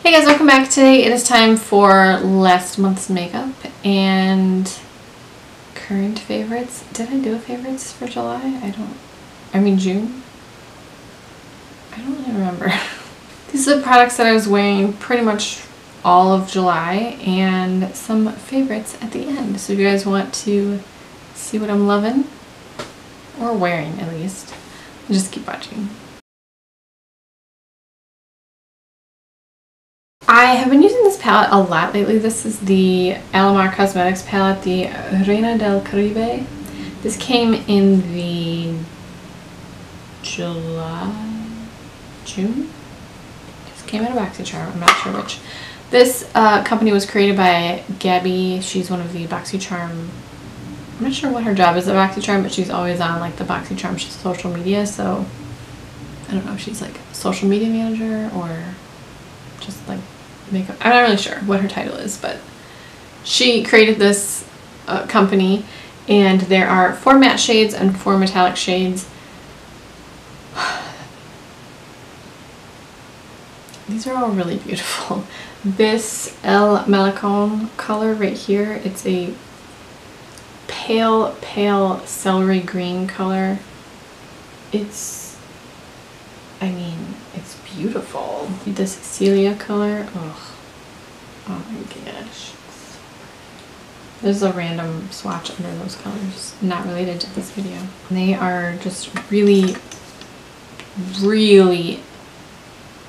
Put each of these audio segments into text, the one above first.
Hey guys, welcome back. Today it is time for last month's makeup and current favorites. Did I do a favorites for July? June? I don't really remember. These are the products that I was wearing pretty much all of July and some favorites at the end. So if you guys want to see what I'm loving, or wearing at least, just keep watching. I have been using this palette a lot lately. This is the Alamar Cosmetics palette, the Reina del Caribe. This came in the June? Just came out of BoxyCharm, I'm not sure which. This company was created by Gabby. She's one of the BoxyCharm, I'm not sure what her job is at BoxyCharm, but she's always on like the BoxyCharm social media, so I don't know if she's like social media manager or just like makeup. I'm not really sure what her title is, but she created this company, and there are 4 matte shades and 4 metallic shades. These are all really beautiful. This El Malecon color right here, it's a pale celery green color. It's beautiful. This Celia color, oh my gosh. There's a random swatch under those colors, not related to this video. They are just really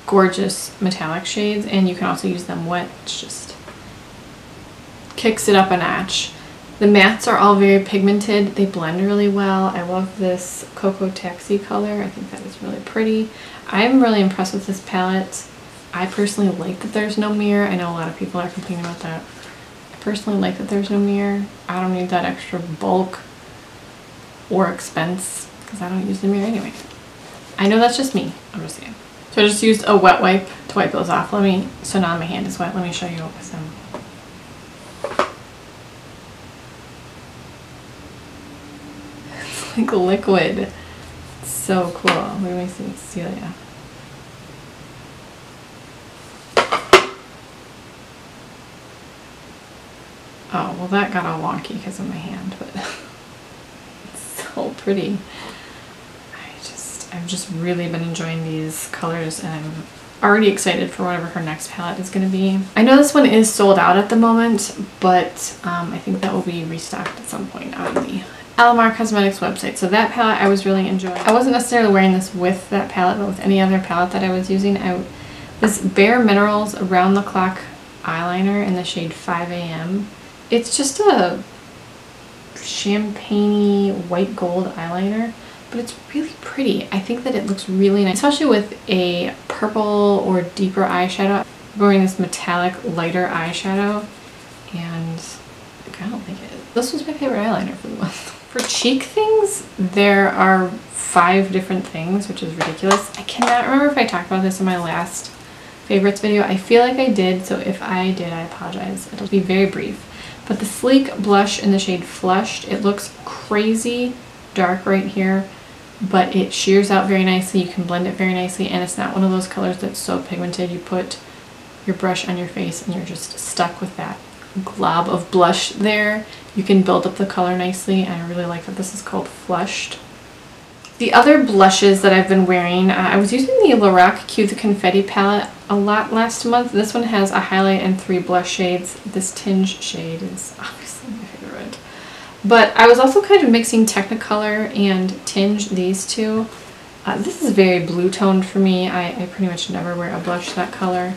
gorgeous metallic shades, and you can also use them wet. It just kicks it up a notch. The mattes are all very pigmented. They blend really well. I love this Cocoa Taxi color. I think that is really pretty. I'm really impressed with this palette. I personally like that there's no mirror. I know a lot of people are complaining about that. I personally like that there's no mirror. I don't need that extra bulk or expense because I don't use the mirror anyway. I know that's just me. I'm just saying. So I just used a wet wipe to wipe those off. So now my hand is wet. Let me show you some. It's like liquid. It's so cool. Let me see Celia. Oh, well that got all wonky because of my hand, but it's so pretty. I've just really been enjoying these colors, and I'm already excited for whatever her next palette is going to be. I know this one is sold out at the moment, but I think that will be restocked at some point on the Alamar Cosmetics website. So that palette I was really enjoying. I wasn't necessarily wearing this with that palette, but with any other palette that I was using. This Bare Minerals Around the Clock eyeliner in the shade 5 AM. It's just a champagne-y white gold eyeliner, but it's really pretty. I think that it looks really nice, especially with a purple or deeper eyeshadow. I'm wearing this metallic lighter eyeshadow, and I don't think this was my favorite eyeliner for the month. For cheek things, there are 5 different things, which is ridiculous. I cannot remember if I talked about this in my last favorites video. I feel like I did, so if I did, I apologize. It'll be very brief. But the Sleek blush in the shade Flushed, it looks crazy dark right here, but it shears out very nicely. You can blend it very nicely, and it's not one of those colors that's so pigmented you put your brush on your face and you're just stuck with that glob of blush there. You can build up the color nicely, and I really like that this is called Flushed. The other blushes that I've been wearing, I was using the Lorac Cue the Confetti palette a lot last month. This one has a highlight and 3 blush shades. This Tinge shade is obviously my favorite. But I was also kind of mixing Technicolor and Tinge, these two. This is very blue toned for me. I pretty much never wear a blush that color.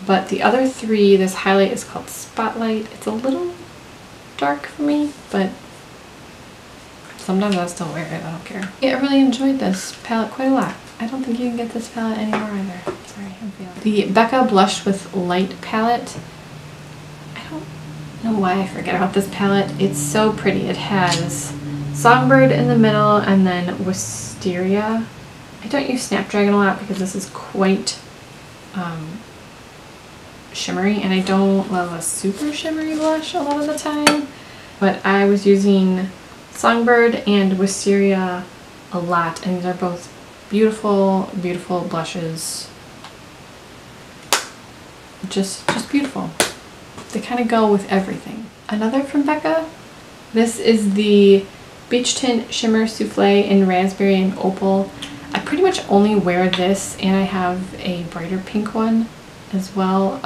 But the other 3, this highlight is called Spotlight. It's a little dark for me, but sometimes I still wear it. I don't care. Yeah, I really enjoyed this palette quite a lot. I don't think you can get this palette anymore either. Sorry, I'm feeling. The Becca Blush with Light palette. I don't know why I forget about this palette. It's so pretty. It has Songbird in the middle and then Wisteria. I don't use Snapdragon a lot because this is quite shimmery, and I don't love a super shimmery blush a lot of the time. But I was using Songbird and Wisteria a lot, and these are both beautiful, beautiful blushes. just beautiful. They kind of go with everything. Another from Becca. This is the Beach Tint Shimmer Souffle in Raspberry and Opal. I pretty much only wear this, and I have a brighter pink one as well.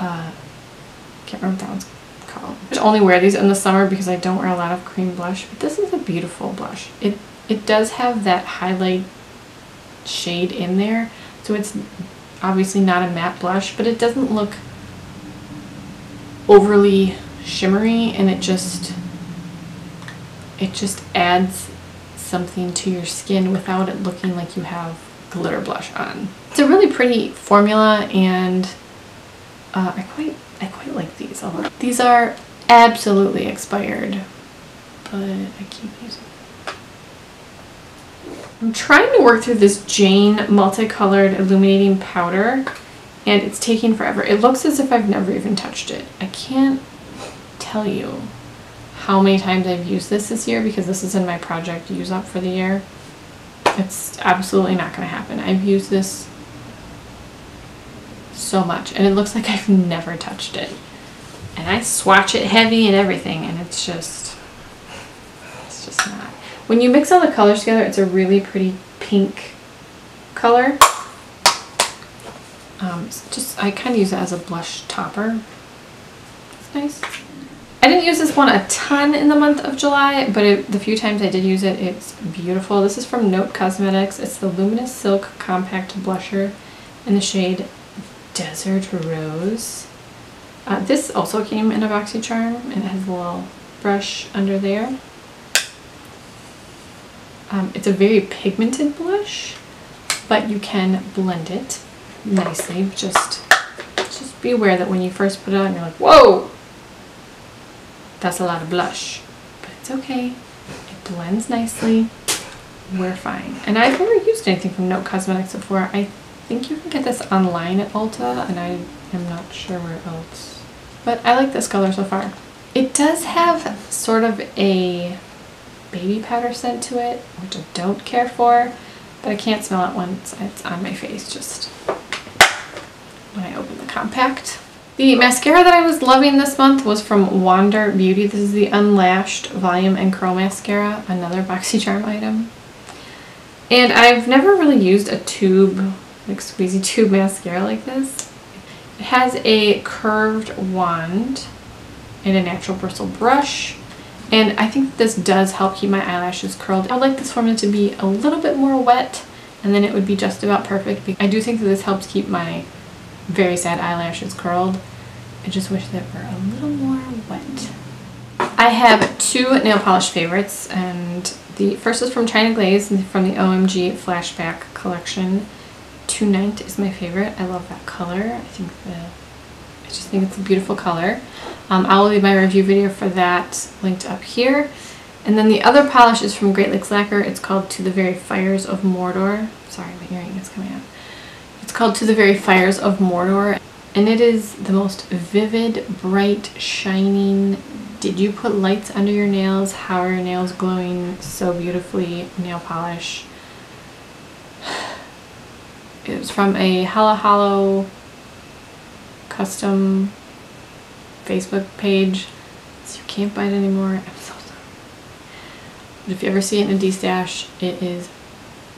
Can't remember what that one's called. I only wear these in the summer because I don't wear a lot of cream blush, but this is a beautiful blush. It does have that highlight shade in there, so it's obviously not a matte blush, but it doesn't look overly shimmery, and it just adds something to your skin without it looking like you have glitter blush on. It's a really pretty formula, and I quite like these a lot. These are absolutely expired, but I keep using them. I'm trying to work through this Jane multicolored illuminating powder, and it's taking forever. It looks as if I've never even touched it. I can't tell you how many times I've used this year because this is in my project use up for the year. It's absolutely not going to happen. I've used this so much, and it looks like I've never touched it. And I swatch it heavy and everything, and it's just not. When you mix all the colors together, it's a really pretty pink color. I kind of use it as a blush topper. It's nice. I didn't use this one a ton in the month of July, but the few times I did use it, it's beautiful. This is from Note Cosmetics. It's the Luminous Silk Compact Blusher in the shade Desert Rose. This also came in a BoxyCharm, and it has a little brush under there. It's a very pigmented blush, but you can blend it nicely. Just be aware that when you first put it on, you're like, whoa, that's a lot of blush, but it's okay. It blends nicely. We're fine. And I've never used anything from Note Cosmetics before. I think you can get this online at Ulta, and I am not sure where else. But I like this color so far. It does have sort of a baby powder scent to it, which I don't care for, but I can't smell it once it's on my face, just when I open the compact. The mascara that I was loving this month was from Wander Beauty. This is the Unlashed Volume and Curl Mascara, another BoxyCharm item. And I've never really used a tube, like squeezy tube mascara like this. It has a curved wand and a natural bristle brush. And I think this does help keep my eyelashes curled. I would like this formula to be a little bit more wet, and then it would be just about perfect. I do think that this helps keep my very sad eyelashes curled. I just wish that were a little more wet. I have two nail polish favorites, and the first is from China Glaze from the OMG Flashback collection. Tint is my favorite. I love that color. I just think it's a beautiful color. I will leave my review video for that linked up here. And then the other polish is from Great Lakes Lacquer. It's called To the Very Fires of Mordor. Sorry, my earring is coming out. It's called To the Very Fires of Mordor, and it is the most vivid, bright, shining, did you put lights under your nails, how are your nails glowing so beautifully nail polish. It was from a Hella Hollow custom Facebook page, so you can't buy it anymore. I'm so sorry. But if you ever see it in a D-stash, it is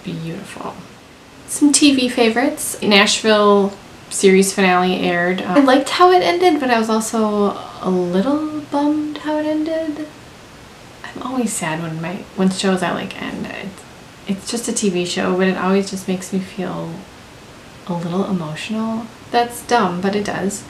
beautiful. Some TV favorites. Nashville series finale aired. I liked how it ended, but I was also a little bummed how it ended. I'm always sad when shows I like end. It's just a TV show, but it always just makes me feel a little emotional. That's dumb, but it does.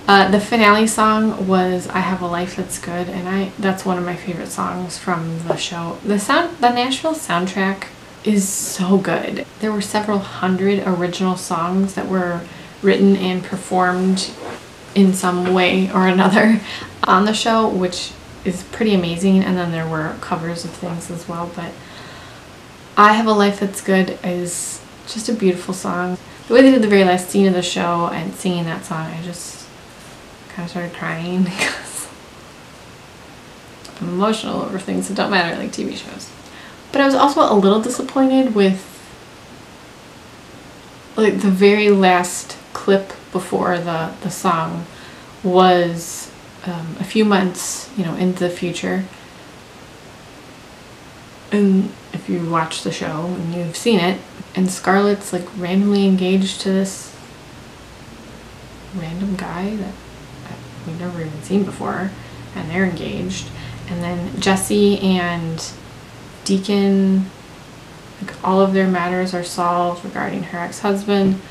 The finale song was I Have a Life That's Good, and that's one of my favorite songs from the show. The Nashville soundtrack is so good. There were several hundred original songs that were written and performed in some way or another on the show, which is pretty amazing, and then there were covers of things as well, but I Have a Life That's Good is just a beautiful song. The way they did the very last scene of the show and singing that song, I just kind of started crying because I'm emotional over things that don't matter, like TV shows. But I was also a little disappointed with like the very last clip before the song was a few months, you know, into the future. And if you watch the show and you've seen it, and Scarlett's like randomly engaged to this random guy that we've never even seen before, and they're engaged. And then Jesse and Deacon, like all of their matters are solved regarding her ex-husband,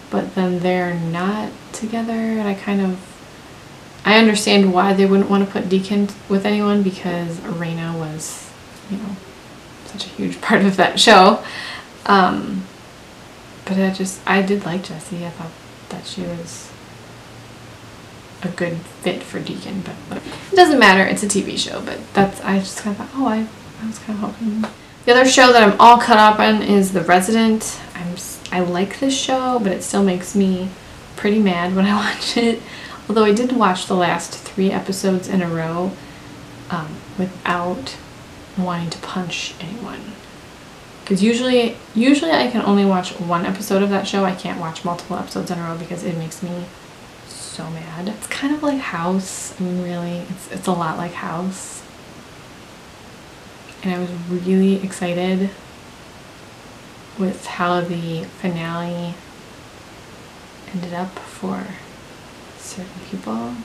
but then they're not together, and I understand why they wouldn't want to put Deacon with anyone, because Raina was, you know, such a huge part of that show. But I did like Jessie. I thought that she was a good fit for Deacon, but it doesn't matter. It's a TV show, but I just kind of thought, oh, I was kind of hoping. The other show that I'm all caught up on is The Resident. I like this show, but it still makes me pretty mad when I watch it. Although I did watch the last 3 episodes in a row without wanting to punch anyone. Because usually I can only watch 1 episode of that show. I can't watch multiple episodes in a row because it makes me so mad. It's kind of like House. I mean, really, it's a lot like House. And I was really excited with how the finale ended up for certain people.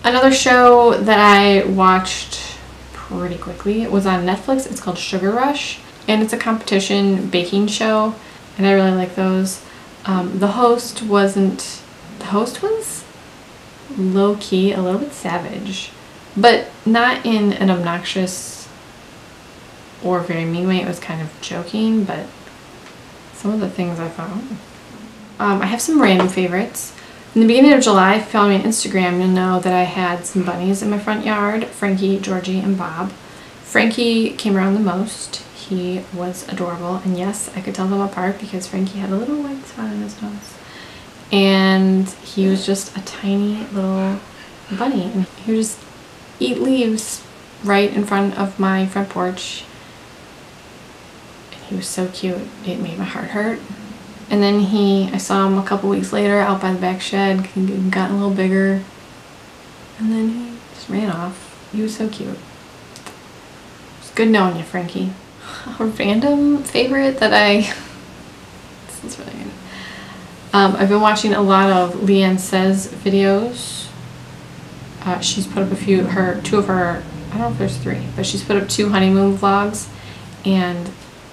Another show that I watched pretty quickly was on Netflix. It's called Sugar Rush, and it's a competition baking show, and I really like those. The host was low-key, a little bit savage, but not in an obnoxious or very mean way. It was kind of joking, but some of the things I thought. I have some random favorites. In the beginning of July, if you follow me on Instagram, you'll know that I had some bunnies in my front yard, Frankie, Georgie, and Bob. Frankie came around the most. He was adorable, and yes, I could tell them apart because Frankie had a little white spot on his nose. And he was just a tiny little bunny, and he would just eat leaves right in front of my front porch. And he was so cute, it made my heart hurt. And then I saw him a couple weeks later out by the back shed. He had gotten a little bigger. And then he just ran off. He was so cute. It's good knowing you, Frankie. A random favorite that this is really good. I've been watching a lot of LeighAnnSays videos. She's put up two of her, I don't know if there's 3, but she's put up 2 honeymoon vlogs. And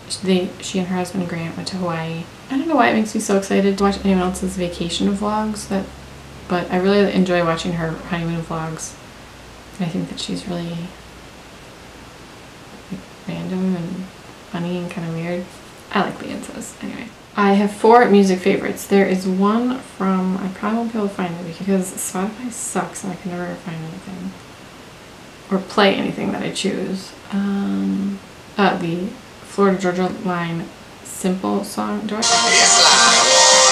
she and her husband Grant went to Hawaii. I don't know why it makes me so excited to watch anyone else's vacation vlogs, but I really enjoy watching her honeymoon vlogs. And I think that she's really like, random and funny and kind of weird. I like LeighAnnSays. Anyway, I have 4 music favorites. There is one from, I probably won't be able to find it because Spotify sucks and I can never find anything or play anything that I choose. The Florida Georgia Line Simple song. Do I? It's like 1,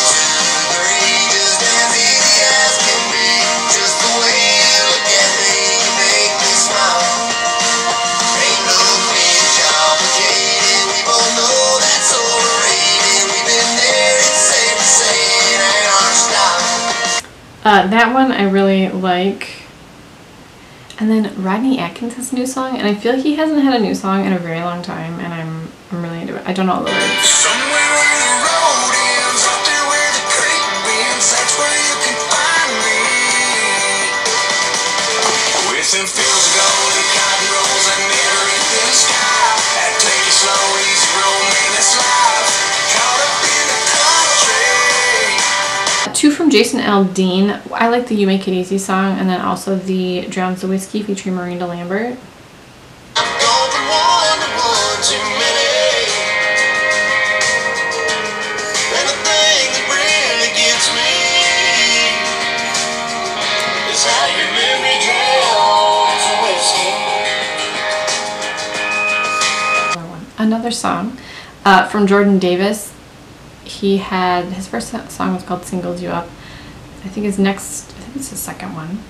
2, 3, just as easy as can be. Just the way you look at me, you make me smile. Ain't no being complicated. We both know that's overrated. We've been there, it's safe to say it ain't our style. That one I really like. And then Rodney Atkins has a new song, and I feel like he hasn't had a new song in a very long time, and I'm really into it. I don't know all the words. Somewhere where the road ends, up there where the creek bends, that's where you can find me. With them fields of gold and cotton rolls and never in the sky. That take it slow, easy road, man, that's life. Caught up in the country. 2 from Jason Aldean. I like the You Make It Easy song, and then also the Drowns the Whiskey featuring Miranda Lambert. I've gone from 1 to 1 too many. And the thing that really gets me is how you make me drown to whiskey. Another song from Jordan Davis. His first song was called Singles You Up. I think it's the second one.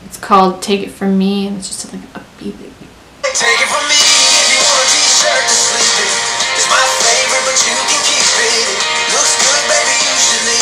It's called Take It From Me, and it's just like a upbeat. Take it from me if you want a t-shirt to sleep in. It's my favorite, but you can keep it. Looks good, baby, you should leave.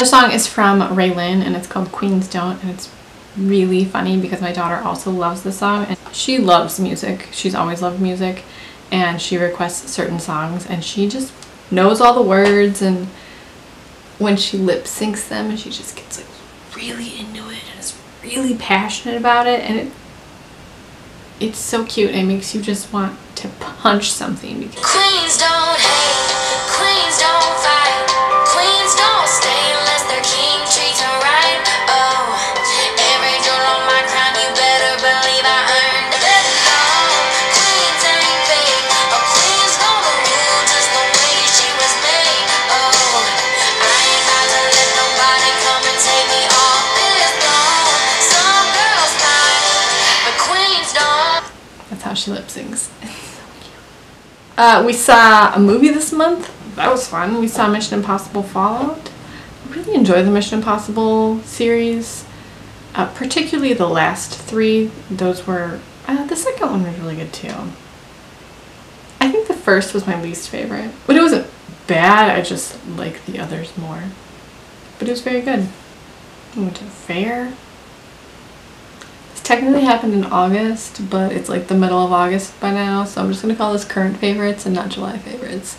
The song is from RaeLynn and it's called Queens Don't, and it's really funny because my daughter also loves the song and she loves music. She's always loved music and she requests certain songs and she just knows all the words, and when she lip syncs them and she just gets like really into it and is really passionate about it, and it's so cute and it makes you just want to punch something. Because Queens don't hate, queens don't fight, queens don't stay unless their king treats her right. Oh, every jewel on my crown, you better believe I earned it. No, queens ain't fake, a queen's gonna rule just the way she was made. Oh, I ain't about to let nobody come and take me off this throne. Some girls fight, but queens don't. that's how she lip syncs. We saw a movie this month. That was fun. We saw Mission Impossible Fallout. I really enjoyed the Mission Impossible series, particularly the last three. Those were, the second one was really good too. I think the first was my least favorite, but it wasn't bad. I just liked the others more, but it was very good. We went to the fair. Technically happened in August, but it's like the middle of August by now, so I'm just gonna call this current favorites and not July favorites.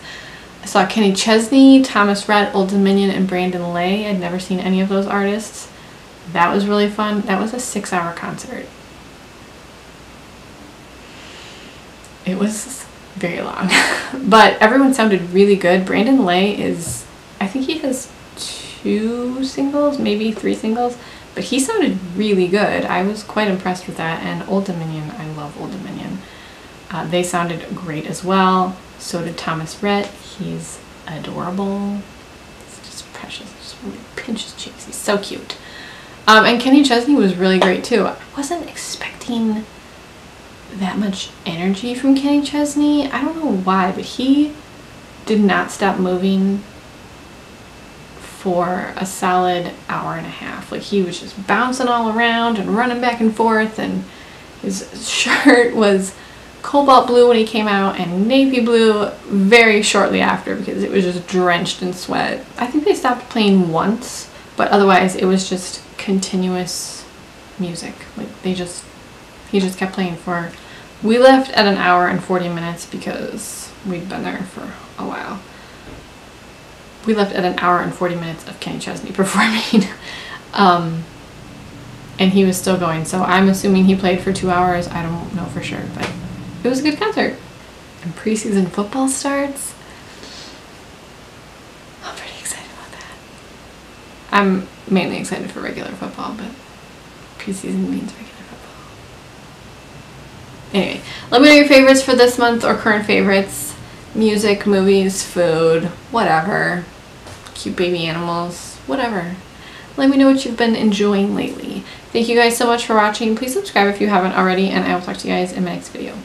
I saw Kenny Chesney, Thomas Rhett, Old Dominion, and Brandon Leigh. I'd never seen any of those artists. That was really fun. That was a 6-hour concert. It was very long, but everyone sounded really good. Brandon Leigh is, I think he has 2 singles, maybe 3 singles. But he sounded really good. I was quite impressed with that. And Old Dominion, I love Old Dominion. They sounded great as well. So did Thomas Rhett. He's adorable. He's just precious. Just really pinches cheeks. He's so cute. And Kenny Chesney was really great too. I wasn't expecting that much energy from Kenny Chesney. I don't know why, but he did not stop moving for a solid hour and a half. Like, he was just bouncing all around and running back and forth, and his shirt was cobalt blue when he came out and navy blue very shortly after because it was just drenched in sweat. I think they stopped playing once, but otherwise it was just continuous music. Like, he just kept playing for, we left at an hour and 40 minutes because we'd been there for a while. We left at an hour and 40 minutes of Kenny Chesney performing. And he was still going, so I'm assuming he played for 2 hours. I don't know for sure, but it was a good concert. And preseason football starts. I'm pretty excited about that. I'm mainly excited for regular football, but preseason means regular football. Anyway, let me know your favorites for this month or current favorites. Music, movies, food, whatever. Cute baby animals, whatever. Let me know what you've been enjoying lately. Thank you guys so much for watching. Please subscribe if you haven't already, and I will talk to you guys in my next video.